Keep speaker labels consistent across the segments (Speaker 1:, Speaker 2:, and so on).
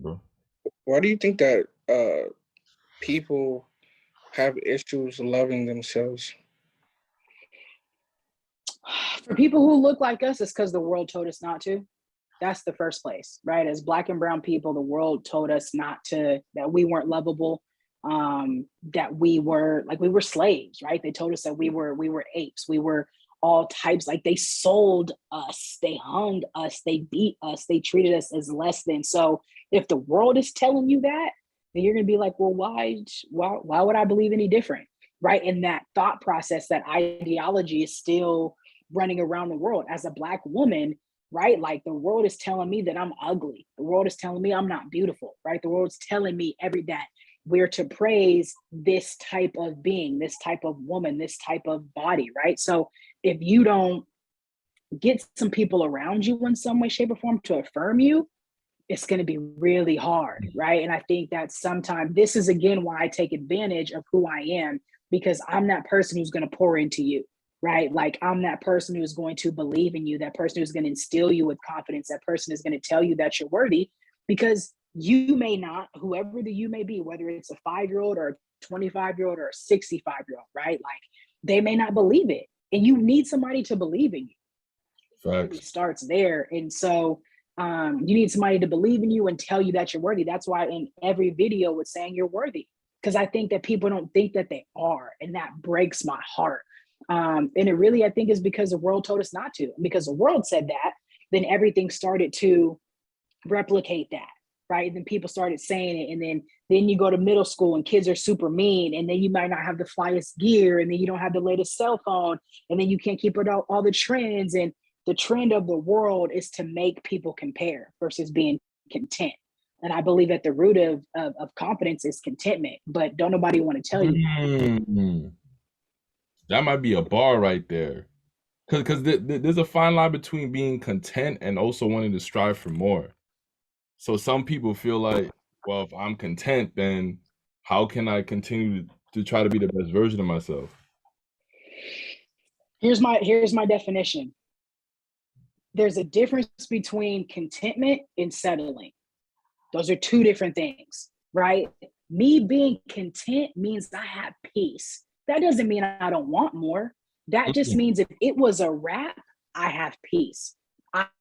Speaker 1: bro.
Speaker 2: Why do you think that people have issues loving themselves?
Speaker 3: For people who look like us, it's because the world told us not to. That's the first place, right? As Black and brown people, the world told us not to, that we weren't lovable, that we were slaves, right? They told us that we were apes, we were all types, like they sold us, they hung us, they beat us, they treated us as less than. So if the world is telling you that, then you're gonna be like, well, why would I believe any different, right? And that thought process, that ideology is still running around the world. As a Black woman, right? Like the world is telling me that I'm ugly. The world is telling me I'm not beautiful, right? The world's telling me that we're to praise this type of being, this type of woman, this type of body, right? So if you don't get some people around you in some way, shape, or form to affirm you, it's going to be really hard, right? And I think that sometimes this is, again, why I take advantage of who I am, because I'm that person who's going to pour into you, right? Like I'm that person who's going to believe in you, that person who's going to instill you with confidence, that person is going to tell you that you're worthy, because you may not, whoever the you may be, whether it's a 5-year-old or a 25-year-old or a 65-year-old, right? Like they may not believe it. And you need somebody to believe in you.
Speaker 1: Facts.
Speaker 3: It starts there. And so you need somebody to believe in you and tell you that you're worthy. That's why in every video it's saying you're worthy, because I think that people don't think that they are. And that breaks my heart. And it really, I think, is because the world told us not to. And because the world said that, then everything started to replicate that, right? And then people started saying it. And then you go to middle school and kids are super mean. And then you might not have the flyest gear. And then you don't have the latest cell phone. And then you can't keep up all the trends. And the trend of the world is to make people compare versus being content. And I believe at the root of confidence is contentment, but don't nobody want to tell you that.
Speaker 1: That might be a bar right there. Because there's a fine line between being content and also wanting to strive for more. So some people feel like, well, if I'm content, then how can I continue to try to be the best version of myself?
Speaker 3: Here's my definition. There's a difference between contentment and settling. Those are two different things, right? Me being content means I have peace. That doesn't mean I don't want more. That just means if it was a wrap, I have peace.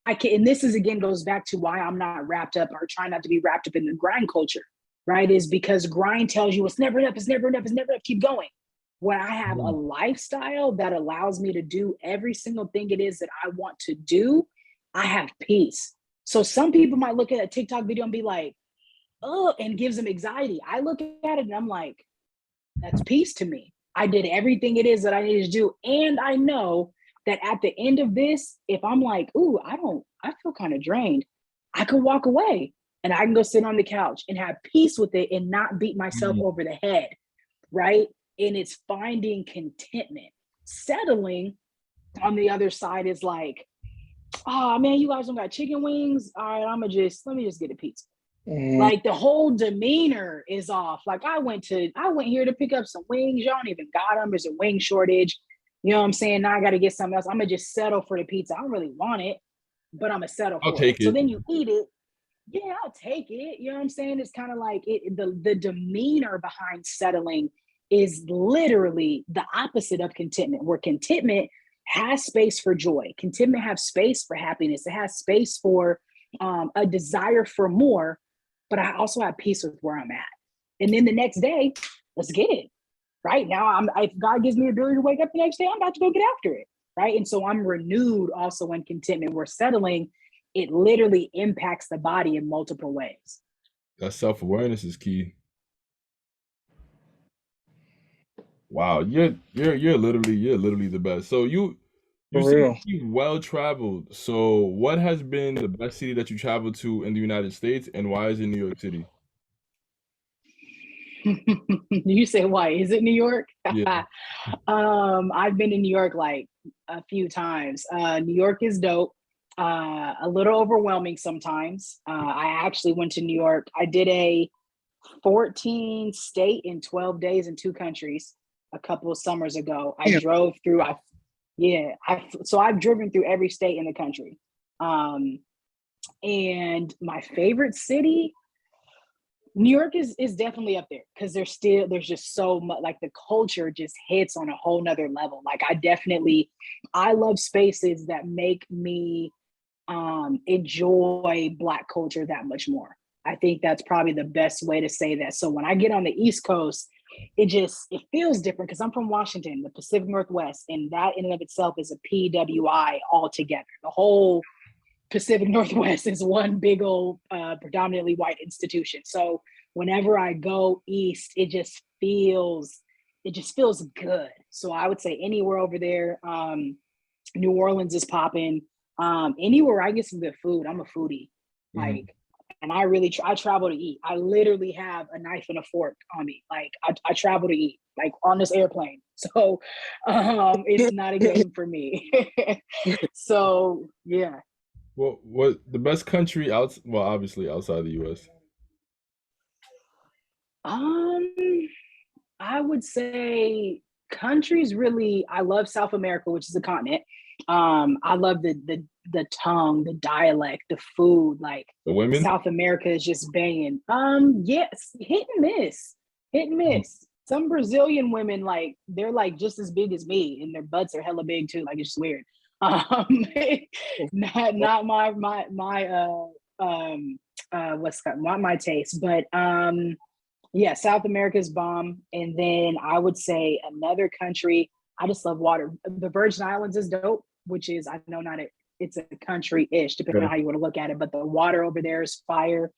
Speaker 3: I can, and this is, again, goes back to why I'm not wrapped up, or trying not to be wrapped up in the grind culture, right? Is because grind tells you it's never enough, it's never enough, it's never enough, keep going. When I have a lifestyle that allows me to do every single thing it is that I want to do, I have peace. So some people might look at a TikTok video and be like, oh, and gives them anxiety. I look at it and I'm like, that's peace to me. I did everything it is that I needed to do. And I know that at the end of this, if I'm like, ooh, I feel kind of drained, I could walk away and I can go sit on the couch and have peace with it and not beat myself over the head, right? And it's finding contentment. Settling, on the other side, is like, oh man, you guys don't got chicken wings? All right, let me just get a pizza. Like the whole demeanor is off. Like I went here to pick up some wings. Y'all don't even got them. There's a wing shortage. You know what I'm saying? Now I got to get something else. I'm gonna just settle for the pizza. I don't really want it, but I'm gonna settle for it.
Speaker 1: I'll take it.
Speaker 3: So then you eat it. Yeah, I'll take it. You know what I'm saying? It's kind of like the demeanor behind settling is literally the opposite of contentment, where contentment has space for joy. Contentment has space for happiness. It has space for a desire for more, but I also have peace with where I'm at. And then the next day, let's get it. Right now, if God gives me the ability to wake up the next day, I'm about to go get after it. Right. And so I'm renewed also in contentment. We're settling. It literally impacts the body in multiple ways.
Speaker 1: That self-awareness is key. Wow, you're literally the best. So you seem to be well traveled. So what has been the best city that you traveled to in the United States, and why is it New York City?
Speaker 3: You say why? Is it New York?
Speaker 1: Yeah.
Speaker 3: I've been in New York like a few times. New York is dope. A little overwhelming sometimes. I actually went to New York. I did a 14 state in 12 days in 2 countries a couple of summers ago. I drove through, so I've driven through every state in the country. And my favorite city, New York is definitely up there because there's just so much, like the culture just hits on a whole nother level. Like I love spaces that make me enjoy Black culture that much more. I think that's probably the best way to say that. So when I get on the East Coast, it feels different because I'm from Washington, the Pacific Northwest, and that in and of itself is a PWI altogether. The whole Pacific Northwest is one big old predominantly white institution. So whenever I go east, it just feels good. So I would say anywhere over there, New Orleans is popping. Anywhere I get some good food, I'm a foodie. Like, and I travel to eat. I literally have a knife and a fork on me. Like I travel to eat, like on this airplane. So it's not a game for me. So yeah.
Speaker 1: Well, what the best country out? Well, obviously outside the U.S.
Speaker 3: I would say countries really. I love South America, which is a continent. I love the tongue, the dialect, the food. Like
Speaker 1: The women.
Speaker 3: South America is just banging. Yes, hit and miss, hit and miss. Some Brazilian women, like they're like just as big as me, and their butts are hella big too. Like it's just weird. Not my taste, but yeah, South America's bomb. And then I would say another country, I just love water. The Virgin Islands is dope, which is, I know not it's a country-ish, depending on how you want to look at it, but the water over there is fire.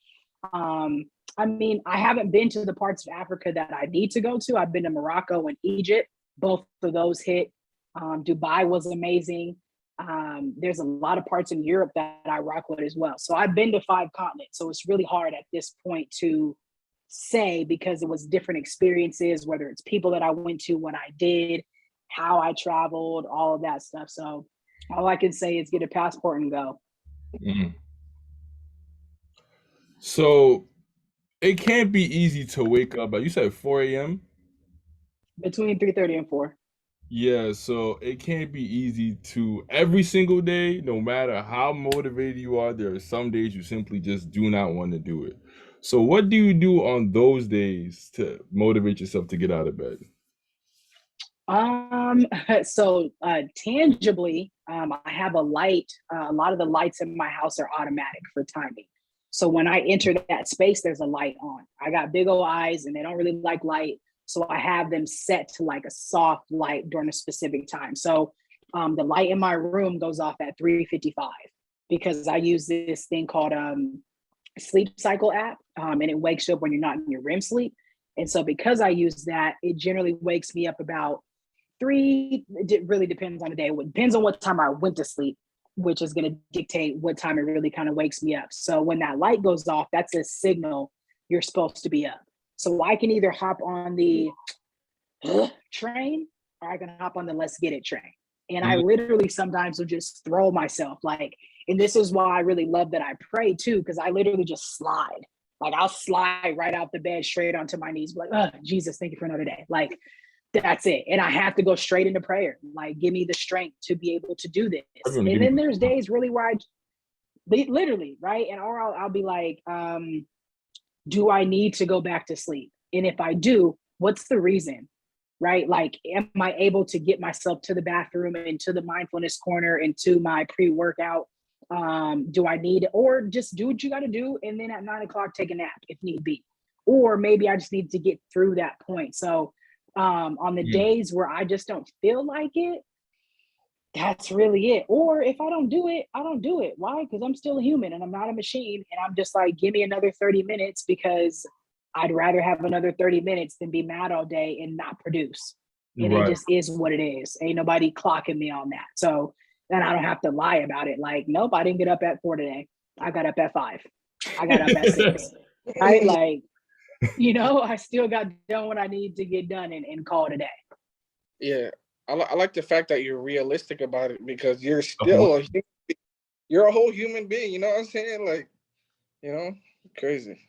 Speaker 3: I mean, I haven't been to the parts of Africa that I need to go to. I've been to Morocco and Egypt. Both of those hit. Dubai was amazing. There's a lot of parts in Europe that I rock with as well. So I've been to 5 continents. So it's really hard at this point to say because it was different experiences, whether it's people that I went to, what I did, how I traveled, all of that stuff. So all I can say is get a passport and go.
Speaker 1: So it can't be easy to wake up. Like you said, 4 a.m.
Speaker 3: Between 3:30 and 4.
Speaker 1: Yeah, so it can't be easy to every single day, no matter how motivated you are, there are some days you simply just do not want to do it. So what do you do on those days to motivate yourself to get out of bed?
Speaker 3: So tangibly, I have a light. A lot of the lights in my house are automatic for timing. So when I enter that space, there's a light on. I got big old eyes and they don't really like light. So I have them set to like a soft light during a specific time. So the light in my room goes off at 3:55 because I use this thing called sleep cycle app, and it wakes you up when you're not in your REM sleep. And so because I use that, it generally wakes me up about 3. It really depends on the day. It depends on what time I went to sleep, which is going to dictate what time it really kind of wakes me up. So when that light goes off, that's a signal you're supposed to be up. So I can either hop on the train or I can hop on the let's get it train. And I literally sometimes will just throw myself like, and this is why I really love that I pray too, because I literally just slide. Like I'll slide right out the bed straight onto my knees, like, oh, Jesus, thank you for another day. Like that's it. And I have to go straight into prayer. Like, give me the strength to be able to do this. And then there's days really where literally, right? And or I'll be like, do I need to go back to sleep? And if I do, what's the reason? Right? Like, am I able to get myself to the bathroom and to the mindfulness corner and to my pre-workout? Do I need, or just do what you got to do, and then at 9 o'clock take a nap if need be, or maybe I just need to get through that point. So on the days where I just don't feel like it, that's really it. Or if I don't do it, I don't do it. Why? Because I'm still a human and I'm not a machine. And I'm just like, give me another 30 minutes because I'd rather have another 30 minutes than be mad all day and not produce. And it just is what it is. Ain't nobody clocking me on that. So then I don't have to lie about it. Like, nope, I didn't get up at 4 today. I got up at 5. I got up at 6. Right? Like, you know, I still got done what I need to get done and call it a day.
Speaker 2: Yeah. I like the fact that you're realistic about it because you're still you're a whole human being. You know what I'm saying? Like, you know, crazy.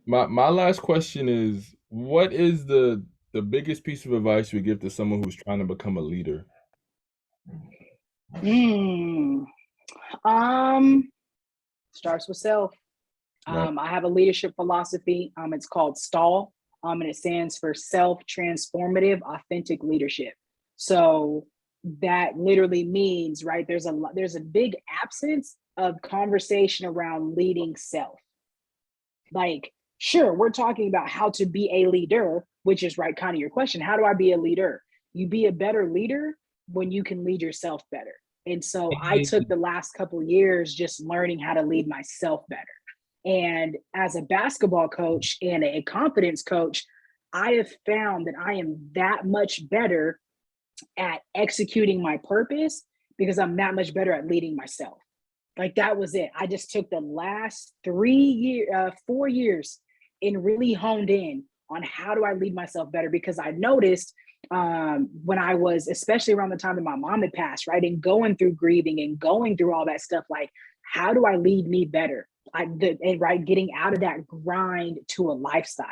Speaker 1: My last question is, what is the biggest piece of advice you would give to someone who's trying to become a leader?
Speaker 3: Starts with self.
Speaker 1: Right.
Speaker 3: I have a leadership philosophy. It's called STAL, and it stands for self-transformative authentic leadership. So that literally means, right, there's a big absence of conversation around leading self. Like, sure, we're talking about how to be a leader, which is right, kind of your question. How do I be a leader? You be a better leader when you can lead yourself better. And so I took the last couple of years just learning how to lead myself better. And as a basketball coach and a confidence coach, I have found that I am that much better at executing my purpose because I'm that much better at leading myself. Like, that was it. I just took the last 4 years and really honed in on how do I lead myself better, because I noticed when I was, especially around the time that my mom had passed, right, and going through grieving and going through all that stuff, like, how do I lead me better? Getting out of that grind to a lifestyle.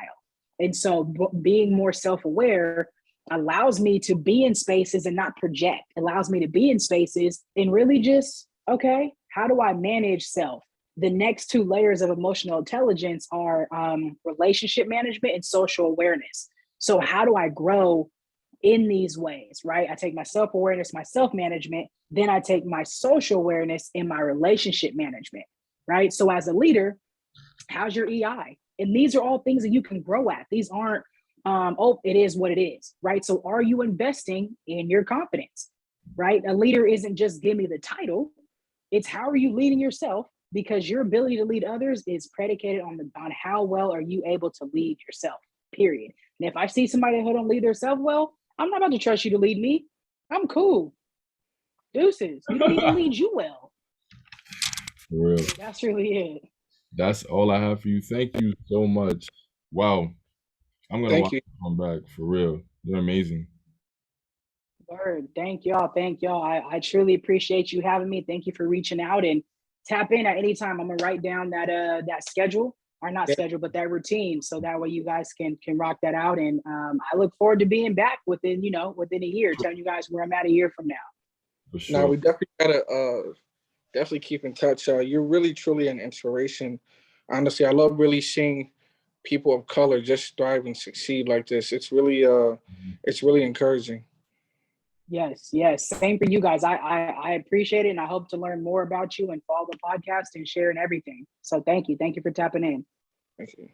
Speaker 3: And so being more self-aware allows me to be in spaces and not project, allows me to be in spaces and really just, okay, how do I manage self? The next two layers of emotional intelligence are relationship management and social awareness. So how do I grow in these ways, right? I take my self-awareness, my self-management, then I take my social awareness and my relationship management, right? So as a leader, how's your EI? And these are all things that you can grow at. These aren't, it is what it is, right? So are you investing in your confidence, right? A leader isn't just give me the title. It's how are you leading yourself, because your ability to lead others is predicated on how well are you able to lead yourself, period. And if I see somebody who don't lead themselves well, I'm not about to trust you to lead me. I'm cool. Deuces. You don't even lead you well.
Speaker 1: For real.
Speaker 3: That's really it.
Speaker 1: That's all I have for you. Thank you so much. Wow. I'm gonna watch
Speaker 2: you.
Speaker 1: this one back, for real. You're amazing.
Speaker 3: Word. Thank y'all. Thank y'all. I truly appreciate you having me. Thank you for reaching out, and tap in at any time. I'm gonna write down that schedule, or not
Speaker 2: Yeah.
Speaker 3: schedule, but that routine, so that way you guys can rock that out. And I look forward to being back within a year, telling you guys where I'm at a year from now.
Speaker 1: For
Speaker 2: Now
Speaker 1: sure.
Speaker 2: we definitely gotta definitely keep in touch. You're really truly an inspiration. Honestly, I love really seeing people of color just thrive and succeed like this. It's really encouraging.
Speaker 3: Yes, yes. Same for you guys. I appreciate it, and I hope to learn more about you and follow the podcast and sharing everything. So thank you for tapping in.
Speaker 2: Thank you.